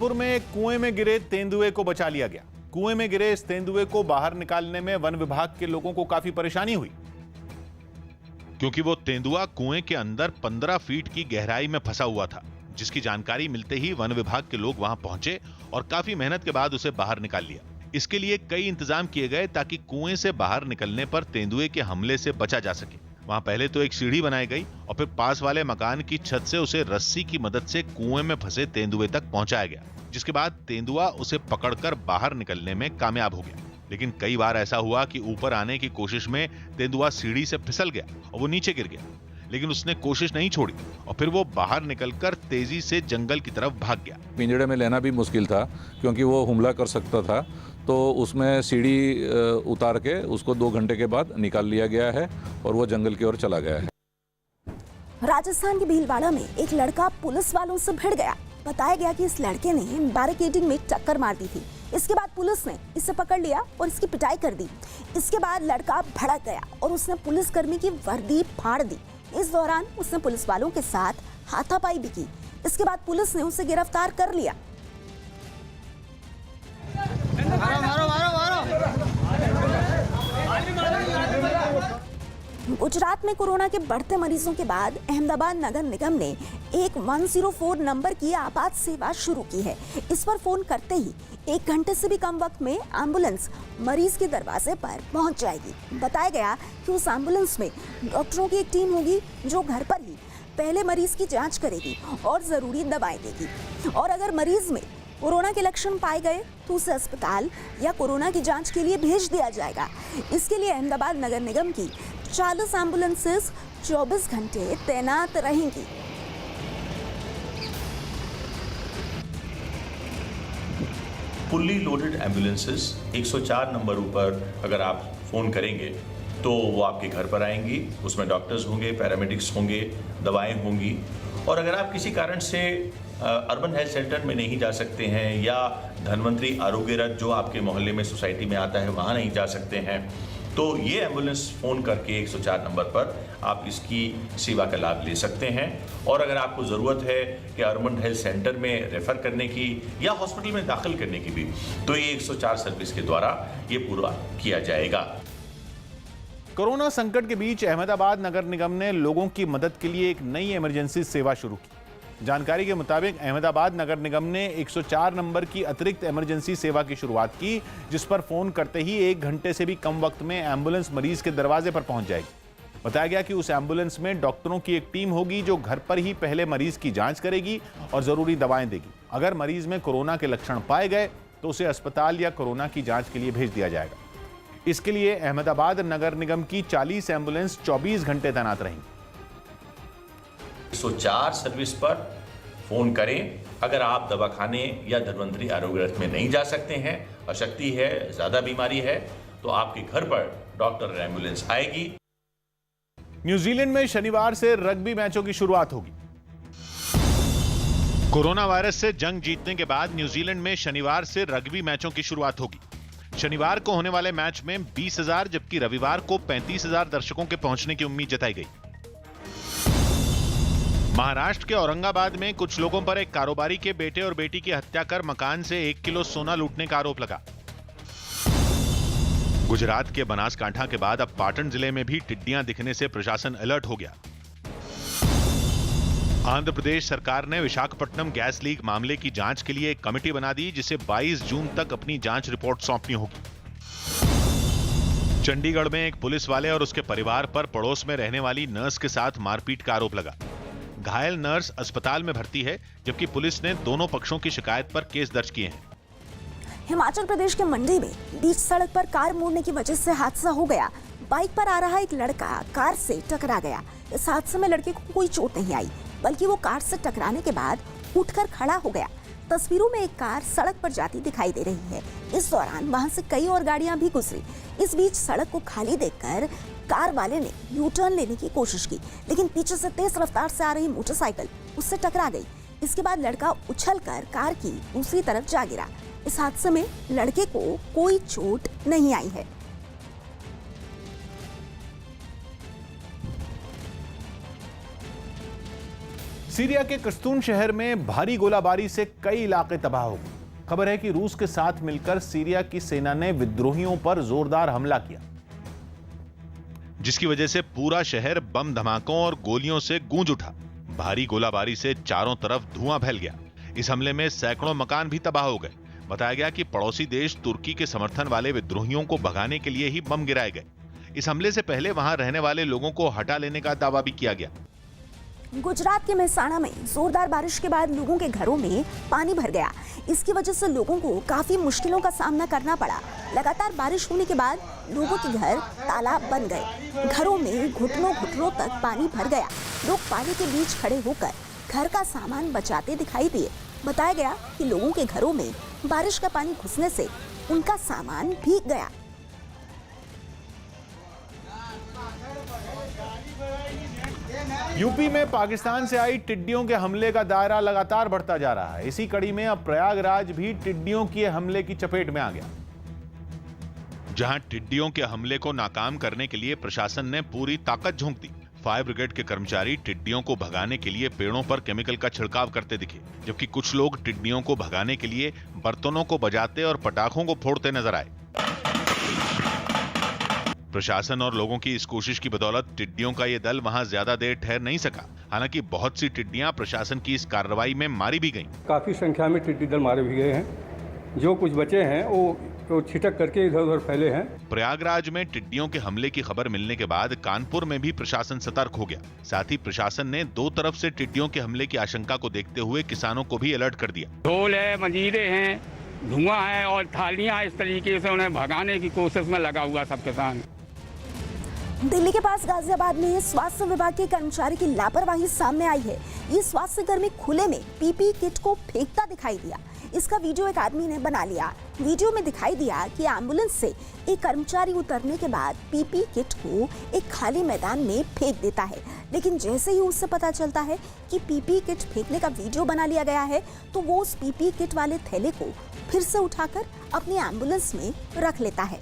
जबलपुर में एक कुएं में गिरे तेंदुए को बचा लिया गया। कुएं में गिरे इस तेंदुए को बाहर निकालने में वन विभाग के लोगों को काफी परेशानी हुई, क्योंकि वो तेंदुआ कुएं के अंदर 15 फीट की गहराई में फंसा हुआ था, जिसकी जानकारी मिलते ही वन विभाग के लोग वहां पहुंचे और काफी मेहनत के बाद उसे बाहर निकाल लिया। इसके लिए कई इंतजाम किए गए ताकि कुएं से बाहर निकलने पर तेंदुए के हमले से बचा जा सके। वहां पहले तो एक सीढ़ी बनाई गई और फिर पास वाले मकान की छत से उसे रस्सी की मदद से कुएं में फंसे तेंदुए तक पहुंचाया गया, जिसके बाद तेंदुआ उसे पकड़कर बाहर निकलने में कामयाब हो गया। लेकिन कई बार ऐसा हुआ कि ऊपर आने की कोशिश में तेंदुआ सीढ़ी से फिसल गया और वो नीचे गिर गया, लेकिन उसने कोशिश नहीं छोड़ी और फिर वो बाहर निकलकर तेजी से जंगल की तरफ भाग गया। पिंजड़े में लेना भी मुश्किल था क्योंकि वो हमला कर सकता था, तो उसमें सीढ़ी उतार के उसको 2 घंटे के बाद निकाल लिया गया है और वो जंगल की ओर चला गया है। राजस्थान के भीलवाड़ा में एक लड़का पुलिस वालों से भिड़ गया। बताया गया कि इस लड़के ने बैरिकेडिंग में टक्कर मार दी थी। इसके बाद पुलिस ने इसे पकड़ लिया और इसकी पिटाई कर दी। इसके बाद लड़का भड़क गया और उसने पुलिसकर्मी की वर्दी फाड़ दी। इस दौरान उसने पुलिस वालों के साथ हाथापाई भी की। इसके बाद पुलिस ने उसे गिरफ्तार कर लिया। गुजरात में कोरोना के बढ़ते मरीजों के बाद अहमदाबाद नगर निगम ने एक 104 नंबर की आपात सेवा शुरू की है। इस पर फोन करते ही 1 घंटे से भी कम वक्त में एम्बुलेंस मरीज के दरवाजे पर पहुंच जाएगी। बताया गया कि उस एम्बुलेंस में डॉक्टरों की एक टीम होगी जो घर पर ही पहले मरीज की जांच करेगी और जरूरी दवाएं देगी, और अगर मरीज में कोरोना के लक्षण पाए गए तो उसे अस्पताल या कोरोना की जांच के लिए भेज दिया जाएगा। इसके लिए अहमदाबाद नगर निगम की 40 एम्बुलेंसेस 24 घंटे तैनात रहेंगी। फुल्ली लोडेड एम्बुलेंसेस 104 नंबर ऊपर अगर आप फ़ोन करेंगे तो वो आपके घर पर आएंगी। उसमें डॉक्टर्स होंगे, पैरामेडिक्स होंगे, दवाएं होंगी। और अगर आप किसी कारण से अर्बन हेल्थ सेंटर में नहीं जा सकते हैं या धन्वंतरी आरोग्य रथ जो आपके मोहल्ले में सोसाइटी में आता है वहाँ नहीं जा सकते हैं, तो ये एम्बुलेंस फ़ोन करके 104 नंबर पर आप इसकी सेवा का लाभ ले सकते हैं। और अगर आपको ज़रूरत है कि अर्बन हेल्थ सेंटर में रेफ़र करने की या हॉस्पिटल में दाखिल करने की भी, तो ये 104 सर्विस के द्वारा ये पूरा किया जाएगा। कोरोना संकट के बीच अहमदाबाद नगर निगम ने लोगों की मदद के लिए एक नई इमरजेंसी सेवा शुरू की। जानकारी के मुताबिक अहमदाबाद नगर निगम ने 104 नंबर की अतिरिक्त इमरजेंसी सेवा की शुरुआत की, जिस पर फोन करते ही 1 घंटे से भी कम वक्त में एम्बुलेंस मरीज के दरवाजे पर पहुंच जाएगी। बताया गया कि उस एम्बुलेंस में डॉक्टरों की एक टीम होगी जो घर पर ही पहले मरीज की जांच करेगी और जरूरी दवाएं देगी। अगर मरीज में कोरोना के लक्षण पाए गए तो उसे अस्पताल या कोरोना की जांच के लिए भेज दिया जाएगा। इसके लिए अहमदाबाद नगर निगम की 40 एम्बुलेंस 24 घंटे तैनात रहेंगी। 104 सर्विस पर फोन करें। अगर आप दवाखाने या धन्वंतरी आरोग्य रथ में नहीं जा सकते हैं, अशक्ति है, ज्यादा बीमारी है, तो आपके घर पर डॉक्टर और एम्बुलेंस आएगी। न्यूजीलैंड में शनिवार से रग्बी मैचों की शुरुआत होगी। कोरोना वायरस से जंग जीतने के बाद न्यूजीलैंड में शनिवार से रग्बी मैचों की शुरुआत होगी। शनिवार को होने वाले मैच में 20,000 जबकि रविवार को 35,000 दर्शकों के पहुंचने की उम्मीद जताई गई। महाराष्ट्र के औरंगाबाद में कुछ लोगों पर एक कारोबारी के बेटे और बेटी की हत्या कर मकान से 1 किलो सोना लूटने का आरोप लगा। गुजरात के बनासकांठा के बाद अब पाटन जिले में भी टिड्डियां दिखने से प्रशासन अलर्ट हो गया। आंध्र प्रदेश सरकार ने विशाखापट्टनम गैस लीक मामले की जांच के लिए एक कमेटी बना दी, जिसे 22 जून तक अपनी जांच रिपोर्ट सौंपनी होगी। चंडीगढ़ में एक पुलिस वाले और उसके परिवार पर पड़ोस में रहने वाली नर्स के साथ मारपीट का आरोप लगा। घायल नर्स अस्पताल में भर्ती है, जबकि पुलिस ने दोनों पक्षों की शिकायत पर केस दर्ज किए हैं। हिमाचल प्रदेश के मंडी में बीच सड़क पर कार मुड़ने की वजह से हादसा हो गया। बाइक पर आ रहा एक लड़का कार से टकरा गया। इस हादसे में लड़के को कोई चोट नहीं आई, बल्कि वो कार से टकराने के बाद उठकर खड़ा हो गया। तस्वीरों में एक कार सड़क पर जाती दिखाई दे रही है। इस दौरान वहां से कई और गाड़ियां भी गुजरी। इस बीच सड़क को खाली देखकर कार वाले ने यू टर्न लेने की कोशिश की, लेकिन पीछे से तेज रफ्तार से आ रही मोटरसाइकिल उससे टकरा गई। इसके बाद लड़का उछलकर कार की दूसरी तरफ जा गिरा। इस हादसे में लड़के को कोई चोट नहीं आई है। सीरिया के कस्तून शहर में भारी गोलाबारी से कई इलाके तबाह हो गए। खबर है कि रूस के साथ मिलकर सीरिया की सेना ने विद्रोहियों पर जोरदार हमला किया, जिसकी वजह से पूरा शहर बम धमाकों और गोलियों से गूंज उठा। भारी गोलाबारी से चारों तरफ धुआं फैल गया। इस हमले में सैकड़ों मकान भी तबाह हो गए। बताया गया कि पड़ोसी देश तुर्की के समर्थन वाले विद्रोहियों को भगाने के लिए ही बम गिराए गए। इस हमले से पहले वहां रहने वाले लोगों को हटा लेने का दावा भी किया गया। गुजरात के मेहसाणा में जोरदार बारिश के बाद लोगों के घरों में पानी भर गया। इसकी वजह से लोगों को काफी मुश्किलों का सामना करना पड़ा। लगातार बारिश होने के बाद लोगों के घर तालाब बन गए। घरों में घुटनों घुटनों तक पानी भर गया। लोग पानी के बीच खड़े होकर घर का सामान बचाते दिखाई दिए। बताया गया कि लोगों के घरों में बारिश का पानी घुसने से उनका सामान भीग गया। यूपी में पाकिस्तान से आई टिड्डियों के हमले का दायरा लगातार बढ़ता जा रहा है। इसी कड़ी में अब प्रयागराज भी टिड्डियों के हमले की चपेट में आ गया, जहां टिड्डियों के हमले को नाकाम करने के लिए प्रशासन ने पूरी ताकत झोंक दी। फायर ब्रिगेड के कर्मचारी टिड्डियों को भगाने के लिए पेड़ों पर केमिकल का छिड़काव करते दिखे, जबकि कुछ लोग टिड्डियों को भगाने के लिए बर्तनों को बजाते और पटाखों को फोड़ते नजर आए। प्रशासन और लोगों की इस कोशिश की बदौलत टिड्डियों का ये दल वहां ज्यादा देर ठहर नहीं सका। हालांकि बहुत सी टिड्डियां प्रशासन की इस कार्रवाई में मारी भी गईं। काफी संख्या में टिड्डी दल मारे भी गए हैं। जो कुछ बचे हैं वो छिटक करके इधर उधर फैले हैं। प्रयागराज में टिड्डियों के हमले की खबर मिलने के बाद कानपुर में भी प्रशासन सतर्क हो गया। साथ ही प्रशासन ने दो तरफ से टिड्डियों के हमले की आशंका को देखते हुए किसानों को भी अलर्ट कर दिया। ढोल है, मंजीरे हैं, धुआं है और थालियां, इस तरीके से उन्हें भगाने की कोशिश में लगा हुआ सब किसान। दिल्ली के पास गाजियाबाद में स्वास्थ्य विभाग के कर्मचारी की लापरवाही सामने आई है। ये स्वास्थ्य कर्मी खुले में पीपी किट को फेंकता दिखाई दिया। इसका वीडियो एक आदमी ने बना लिया। वीडियो में दिखाई दिया कि एम्बुलेंस से एक कर्मचारी उतरने के बाद पीपी किट को एक खाली मैदान में फेंक देता है। लेकिन जैसे ही उससे पता चलता है कि पीपी किट फेंकने का वीडियो बना लिया गया है, तो वो उस पीपी किट वाले थैले को फिर से उठाकर अपनी एम्बुलेंस में रख लेता है।